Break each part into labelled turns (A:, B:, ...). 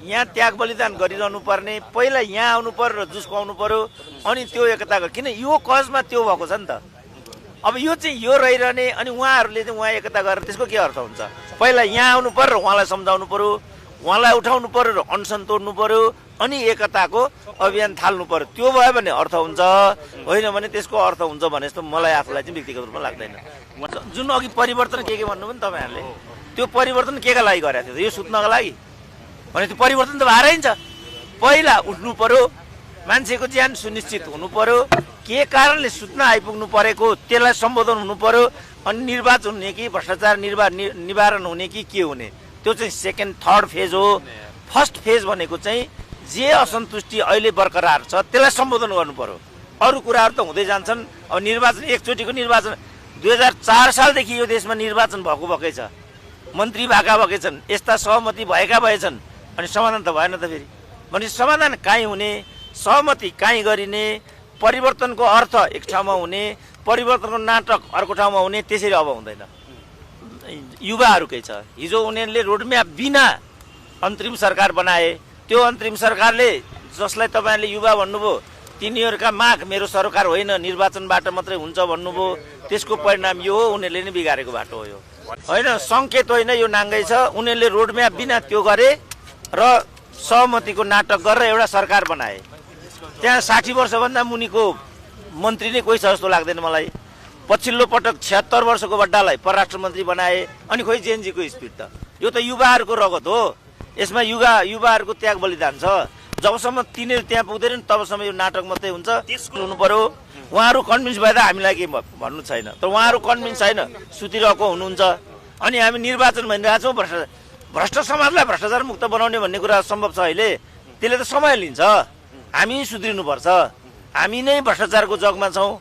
A: यहाँ त्याग बलिदान गरिरहनु पर्ने, पहिला यहाँ आउनु पर्यो र जुस खुवाउनु पर्यो, अनि त्यो एकताको किन यो कजमा त्यो भएको छ नि त। अब यो चाहिँ यो रहिरहने अनि उहाँहरूले चाहिँ उहाँ एकता गरेर त्यसको के अर्थ हुन्छ? पहिला यहाँ आउनु पर्यो र उहाँलाई सम्झाउनु पर्यो, उहाँलाई उठाउनु पर्यो र अनसन तोड्नु पर्यो, अनि एकताको अभियान थाल्नु पर्यो। त्यो भयो भने अर्थ हुन्छ, होइन भने त्यसको अर्थ हुन्छ भने जस्तो मलाई आफूलाई चाहिँ व्यक्तिगत रूपमा लाग्दैन। जुन अघि परिवर्तन के भन्नुभयो नि तपाईँहरूले, त्यो परिवर्तन केका लागि गरेको थियो? यो सुत्नको लागि भने त्यो परिवर्तन त भएरै छ। पहिला उठ्नु पर्यो, मान्छेको ज्यान सुनिश्चित हुनु पर्यो, के कारणले सुत्न आइपुग्नु परेको त्यसलाई सम्बोधन हुनु पर्यो, अनि निर्वाचन हुने कि भ्रष्टाचार निवारण हुने कि के हुने, त्यो चाहिँ सेकेन्ड थर्ड फेज हो। फर्स्ट फेज भनेको चाहिँ जे असन्तुष्टि अहिले बरकरार छ त्यसलाई सम्बोधन गर्नु पर्यो। अरू कुराहरू त हुँदै जान्छन्। अब निर्वाचन एकचोटिको निर्वाचन 2004 सालदेखि यो देशमा निर्वाचन भएकै छ, मन्त्री भएकै छन्, यस्ता सहमति भएका भएछन्, अनि समाधान त भएन त फेरि। भने समाधान काहीँ हुने, सहमति काहीँ गरिने, परिवर्तनको अर्थ एक ठाउँमा हुने, परिवर्तनको नाटक अर्को ठाउँमा हुने, त्यसरी अब हुँदैन। युवाहरूकै छ, हिजो उनीहरूले रोडम्याप बिना अन्तरिम सरकार बनाए, त्यो अन्तरिम सरकारले जसलाई तपाईँहरूले युवा भन्नुभयो तिनीहरूका माग मेरो सरकार होइन निर्वाचनबाट मात्रै हुन्छ भन्नुभयो, त्यसको परिणाम यो हो, उनीहरूले नै बिगारेको बाटो हो यो, होइन सङ्केत होइन, यो नाङ्गै छ। उनीहरूले रोडम्याप बिना त्यो गरे र सहमतिको नाटक गरेर एउटा सरकार बनाए। त्यहाँ 60 वर्षभन्दा मुनिको मन्त्री नै कोही छ जस्तो लाग्दैन मलाई। पछिल्लो पटक 76 वर्षको बड्डालाई परराष्ट्र मन्त्री बनाए, अनि खोइ जेएनजीको स्पिड त। यो त युवाहरूको रगत हो, यसमा युवाहरूको त्याग बलिदान छ। जबसम्म तिनीहरू त्यहाँ पुग्दैनन् तबसम्म यो नाटक मात्रै हुन्छ। हुनु पर्यो, उहाँहरू कन्भिन्स भए त हामीलाई के भन्नु छैन, तर उहाँहरू कन्भिन्स छैन, सुतिरहेको हुनुहुन्छ। अनि हामी निर्वाचन भनिरहेको छौँ, भ्रष्ट समाजलाई भ्रष्टाचार मुक्त बनाउने भन्ने कुरा सम्भव छ अहिले, त्यसले त समय लिन्छ। हामी सुध्रिनुपर्छ, हामी नै भ्रष्टाचारको जगमा छौँ,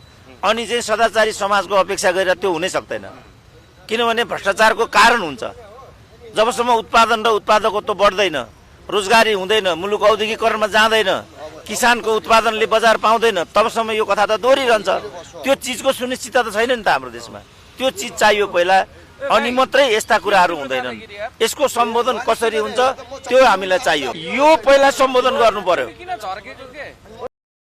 A: अनि चाहिँ सदाचारी समाजको अपेक्षा गरेर त्यो हुनै सक्दैन। किनभने भ्रष्टाचारको कारण हुन्छ। जबसम्म उत्पादन र उत्पादकत्व बढ्दैन, रोजगारी हुँदैन, मुलुक औद्योगिकरणमा जाँदैन, किसानको उत्पादनले बजार पाउँदैन, तबसम्म यो कथा त दोहोरिरहन्छ। त्यो चिजको सुनिश्चितता त छैन नि त हाम्रो देशमा। त्यो चिज चाहियो पहिला, अनि मात्रै यस्ता कुराहरू हुँदैनन्। यसको सम्बोधन कसरी हुन्छ त्यो हामीलाई चाहियो। यो पहिला सम्बोधन गर्नु पर्यो।